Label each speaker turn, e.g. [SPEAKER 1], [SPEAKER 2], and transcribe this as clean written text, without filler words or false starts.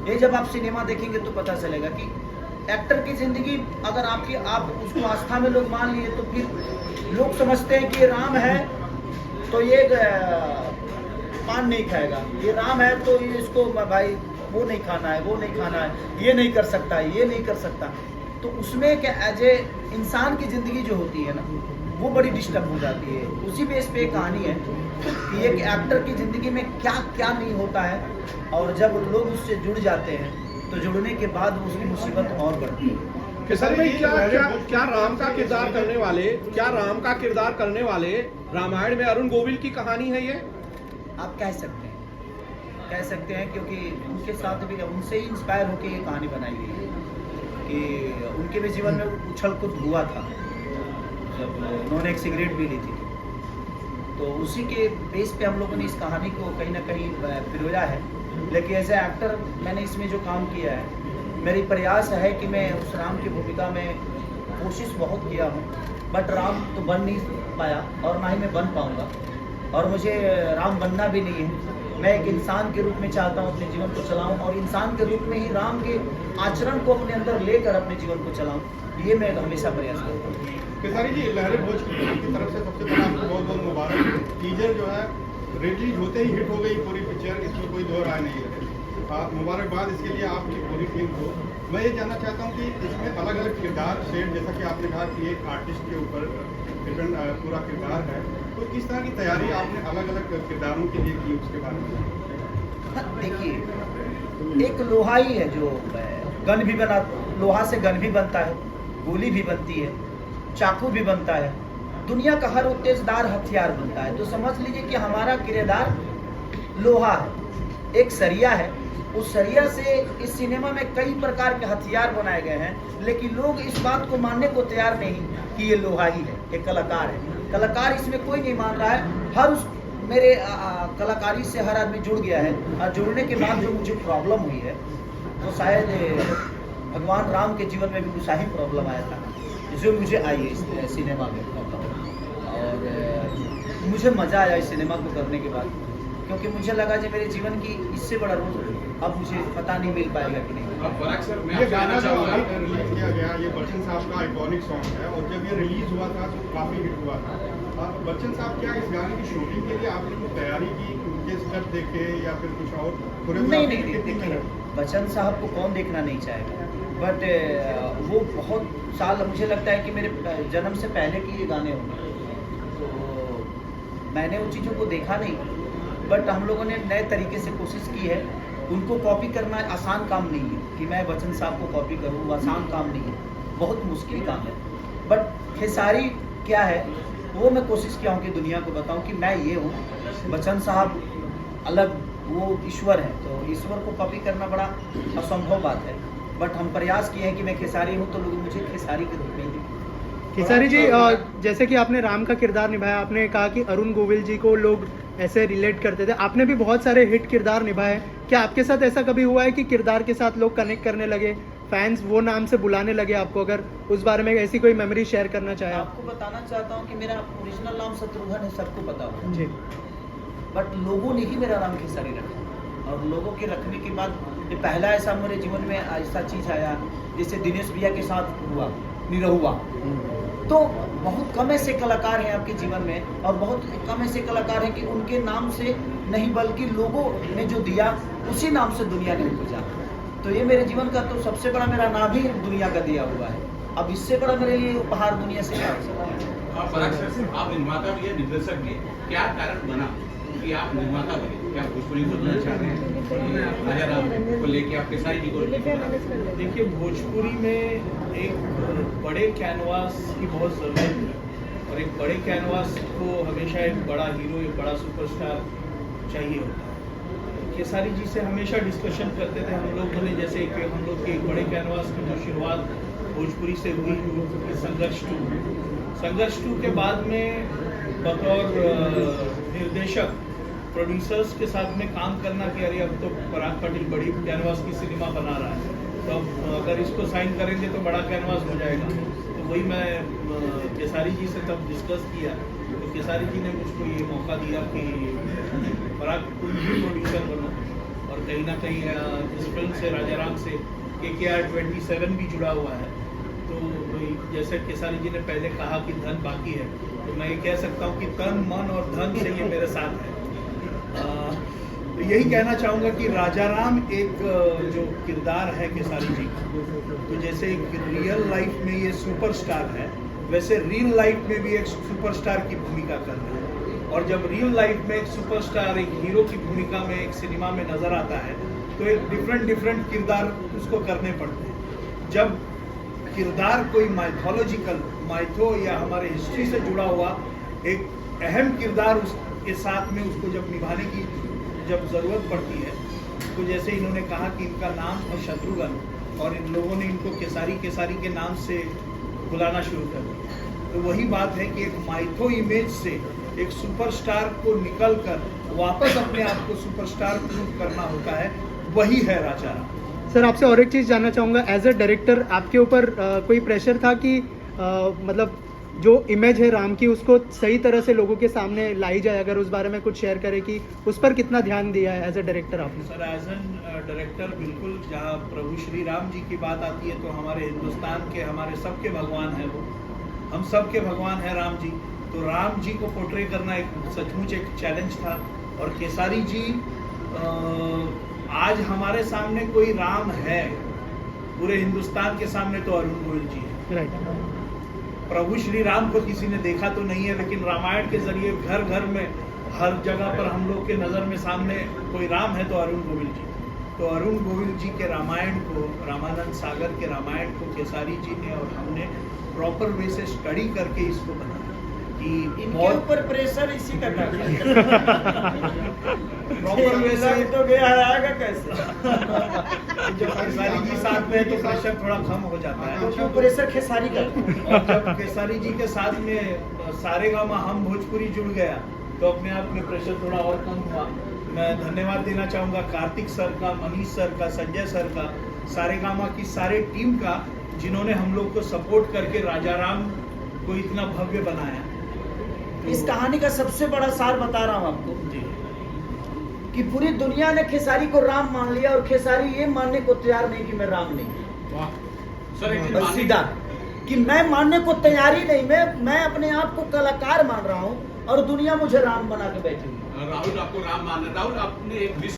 [SPEAKER 1] ये जब आप सिनेमा देखेंगे तो पता चलेगा कि एक्टर की ज़िंदगी अगर आप उसको आस्था में लोग मान लिए तो फिर लोग समझते हैं कि ये राम है तो ये पान नहीं खाएगा, ये राम है तो ये इसको भाई वो नहीं खाना है, वो नहीं खाना है, ये नहीं कर सकता, ये नहीं कर सकता। तो उसमें क्या एज ए इंसान की ज़िंदगी जो होती है ना वो बड़ी डिस्टर्ब हो जाती है। उसी बेस पे एक कहानी है कि एक एक्टर की ज़िंदगी में क्या क्या नहीं होता है, और जब लोग उससे जुड़ जाते हैं तो जुड़ने के बाद उसकी मुसीबत और बढ़ती है।
[SPEAKER 2] केसरी भाई, क्या राम का किरदार करने वाले रामायण में अरुण गोविल की कहानी है ये?
[SPEAKER 1] आप कह सकते हैं क्योंकि उनके साथ भी उनसे ही इंस्पायर होकर ये कहानी बनाई गई है कि उनके भी जीवन में उछल कूद हुआ था जब उन्होंने एक सिगरेट भी ली थी। तो उसी के बेस पे हम लोगों ने इस कहानी को कहीं ना कहीं पिरोया है। लेकिन एज ए एक्टर मैंने इसमें जो काम किया है, मेरी प्रयास है कि मैं उस राम की भूमिका में कोशिश बहुत किया हूँ, बट राम तो बन नहीं पाया और ना ही मैं बन पाऊँगा, और मुझे राम बनना भी नहीं है। मैं एक इंसान के रूप में चाहता हूँ अपने जीवन को चलाऊँ, और इंसान के रूप में ही राम के आचरण को अपने अंदर लेकर अपने जीवन को चलाऊँ, ये मैं हमेशा प्रयास करता हूँ।
[SPEAKER 3] केसरी जी, लहरे भोजपुरी की तरफ से सबसे पहले आपको बहुत बहुत मुबारक। टीजर जो है रिलीज होते ही हिट हो गई पूरी पिक्चर, इसमें कोई दो राय नहीं है। मुबारकबाद इसके लिए आपकी पूरी टीम को। मैं ये जानना चाहता हूँ कि इसमें अलग अलग किरदार शेड, जैसा कि आपने कहा कि एक आर्टिस्ट के ऊपर डिपेंड पूरा किरदार है, तो किस तरह की तैयारी आपने अलग अलग किरदारों के लिए की, उसके बारे में?
[SPEAKER 1] देखिए, एक लोहा ही है जो गन भी बना, लोहा से गन भी बनता है, गोली भी बनती है, चाकू भी बनता है, दुनिया का हर तेजदार हथियार बनता है। तो समझ लीजिए कि हमारा किरदार लोहा है, एक सरिया है। उस सरिया से इस सिनेमा में कई प्रकार के हथियार बनाए गए हैं, लेकिन लोग इस बात को मानने को तैयार नहीं कि ये लोहा ही है, एक कलाकार है। कलाकार इसमें कोई नहीं मान रहा है। हर उस मेरे कलाकारी से हर आदमी जुड़ गया है, और जुड़ने के बाद जो मुझे प्रॉब्लम हुई है तो शायद भगवान राम के जीवन में भी वैसा ही प्रॉब्लम आया था जो मुझे आई है इस सिनेमा में प्रॉब्लम। और मुझे मज़ा आया इस सिनेमा को करने के बाद, क्योंकि मुझे लगा जो मेरे जीवन की इससे बड़ा रोल अब मुझे पता नहीं मिल पाएगा कि नहीं।
[SPEAKER 3] ये गाना जो रिलीज किया गया, ये बच्चन साहब का आइकॉनिक सॉन्ग है, और जब ये रिलीज हुआ था तो काफ़ी हिट हुआ था। बच्चन साहब, क्या इस गाने की शूटिंग के लिए आपने कुछ तैयारी की, उनके स्टेप देखे या फिर कुछ और?
[SPEAKER 1] नहीं, देखिए, बच्चन साहब को कौन देखना नहीं चाहेगा, बट वो बहुत साल, मुझे लगता है कि मेरे जन्म से पहले की ये गाने होंगे, तो मैंने उन चीज़ों को देखा नहीं। बट हम लोगों ने नए तरीके से कोशिश की है। उनको कॉपी करना आसान काम नहीं है कि मैं बच्चन साहब को कॉपी करूँ, वो आसान काम नहीं है, बहुत मुश्किल काम है। बट खेसारी क्या है वो मैं कोशिश किया हूँ कि दुनिया को बताऊँ कि मैं ये हूँ, बच्चन साहब अलग, वो ईश्वर है, तो ईश्वर को कॉपी करना बड़ा असंभव बात है। बट हम प्रयास किए हैं कि मैं खेसारी हूँ तो लोग मुझे खेसारी के रूप में ही देखें।
[SPEAKER 4] खेसारी जी, जैसे कि आपने राम का किरदार निभाया, आपने कहा कि अरुण गोविल जी को लोग ऐसे रिलेट करते थे, आपने भी बहुत सारे हिट किरदार निभाए। क्या आपके साथ ऐसा कभी हुआ है कि किरदार के साथ लोग कनेक्ट करने लगे, फैंस वो नाम से बुलाने लगे आपको? अगर उस बारे में ऐसी कोई मेमोरी शेयर करना चाहे।
[SPEAKER 1] आपको बताना चाहता हूँ कि मेरा ओरिजिनल नाम शत्रुघ्न है, सबको पता होगा
[SPEAKER 4] जी,
[SPEAKER 1] बट लोगों ने ही मेरा नाम खेसारी रखा, और लोगों के रखने के बाद ये पहला ऐसा मेरे जीवन में ऐसा चीज़ आया जैसे दिनेश भैया के साथ हुआ, निरहुआ। तो बहुत कम ऐसे कलाकार हैं आपके जीवन में, और बहुत कम ऐसे कलाकार हैं कि उनके नाम से नहीं बल्कि लोगों ने जो दिया उसी नाम से दुनिया ने पूजा। तो ये मेरे जीवन का तो सबसे बड़ा मेरा नाम ही दुनिया का दिया हुआ है। अब इससे बड़ा मेरे लिए उपहार दुनिया से क्या हो सकता है।
[SPEAKER 5] आप निर्माता भी है, निर्देशक भी, क्या कारण बना कि आप निर्माता बने? क्या भोजपुरी को बनना चाह रहे हैं राजा राम को लेके आप खेसारी जी को?
[SPEAKER 6] देखिए, भोजपुरी में एक बड़े कैनवास की बहुत ज़रूरत है, और एक बड़े कैनवास को हमेशा एक बड़ा हीरो, एक बड़ा सुपरस्टार चाहिए होता है। खेसारी जी से हमेशा डिस्कशन करते थे हम लोगों ने, जैसे कि हम लोग के एक बड़े कैनवास की जो शुरुआत भोजपुरी से हुई संघर्ष 2 के बाद में बतौर निर्देशक प्रोड्यूसर्स के साथ में काम करना कि अरे अब तो पराग पाटिल बड़ी कैनवास की सिनेमा बना रहा है, तो अब अगर इसको साइन करेंगे तो बड़ा कैनवास हो जाएगा। तो वही मैं खेसारी जी से तब डिस्कस किया, तो खेसारी जी ने मुझको ये मौका दिया कि पराग तुम भी प्रोड्यूसर बनो, और कहीं ना कहीं इस फिल्म से राजा राम से KKR 27 भी जुड़ा हुआ है। तो जैसे केसारी जी ने पहले कहा कि धन बाकी है, तो मैं ये कह सकता हूँ कि तन मन और धन से ये मेरे साथ है। तो यही कहना चाहूँगा कि राजा राम एक जो किरदार है केसारी जी का, तो जैसे एक रियल लाइफ में ये सुपरस्टार है, वैसे रियल लाइफ में भी एक सुपरस्टार की भूमिका कर रहे हैं। और जब रियल लाइफ में एक सुपरस्टार एक हीरो की भूमिका में एक सिनेमा में नजर आता है, तो एक डिफरेंट किरदार उसको करने पड़ते हैं। जब किरदार कोई माइथो या हमारे हिस्ट्री से जुड़ा हुआ एक अहम किरदार उसके साथ में उसको जब निभाने की जब ज़रूरत पड़ती है, तो जैसे इन्होंने कहा कि इनका नाम है शत्रुघ्न और इन लोगों ने इनको केसारी के नाम से बुलाना शुरू कर दिया। तो वही बात है कि एक माइथो इमेज से एक सुपरस्टार को निकलकर वापस अपने आप को सुपरस्टार प्रूव करना होता है, वही है राजा राम।
[SPEAKER 4] सर आपसे और एक चीज़ जानना चाहूँगा, एज अ डायरेक्टर आपके ऊपर कोई प्रेशर था कि मतलब जो इमेज है राम की उसको सही तरह से लोगों के सामने लाई जाए? अगर उस बारे में कुछ शेयर करें कि उस पर कितना ध्यान दिया है एज अ डायरेक्टर आपने?
[SPEAKER 6] सर एज एन डायरेक्टर बिल्कुल, जहाँ प्रभु श्री राम जी की बात आती है तो हमारे हिंदुस्तान के हमारे सबके भगवान हैं वो, हम सबके भगवान हैं राम जी। तो राम जी को पोर्ट्रे करना एक सचमुच एक चैलेंज था। और केसारी जी आज हमारे सामने कोई राम है पूरे हिंदुस्तान के सामने तो अरुण गोविल जी है।
[SPEAKER 4] राइट।
[SPEAKER 6] प्रभु श्री राम को किसी ने देखा तो नहीं है, लेकिन रामायण के जरिए घर घर में हर जगह पर हम लोग के नज़र में सामने कोई राम है तो अरुण गोविल जी। तो अरुण गोविल जी के रामायण को, रामानंद सागर के रामायण को केसारी जी ने और हमने प्रॉपर वे से स्टडी करके इसको बनाया कि
[SPEAKER 1] इनके ऊपर प्रेशर इसी का
[SPEAKER 6] प्रॉपर वे से
[SPEAKER 1] तो गया है, आएगा कैसे?
[SPEAKER 6] जब केसारी जी साथ में है तो प्रेशर थोड़ा कम हो जाता है।
[SPEAKER 1] क्योंकि वो प्रेशर खेसारी का
[SPEAKER 6] और जब केसारी जी के साथ में सारेगामा हम भोजपुरी जुड़ गया तो अपने आप में प्रेशर थोड़ा और कम हुआ। मैं धन्यवाद देना चाहूँगा कार्तिक सर का, मनीष सर का, संजय सर का, सारेगामा की सारे टीम का, जिन्होंने हम लोग को सपोर्ट करके राजा राम को इतना भव्य बनाया।
[SPEAKER 1] इस कहानी का सबसे बड़ा सार बता रहा हूँ आपको
[SPEAKER 6] जी
[SPEAKER 1] कि पूरी दुनिया ने खेसारी को राम मान लिया और खेसारी ये मानने को तैयार नहीं कि मैं राम नहीं हूँ।
[SPEAKER 5] वाह सर, एक चीज
[SPEAKER 1] बस
[SPEAKER 5] माननी-
[SPEAKER 1] सीधा कि मैं मानने को तैयार ही नहीं, मैं अपने आप को कलाकार मान रहा हूँ और दुनिया मुझे राम बना के बैठी हुई है।
[SPEAKER 5] राहुल आपको राम मानना, राहुल आपने एक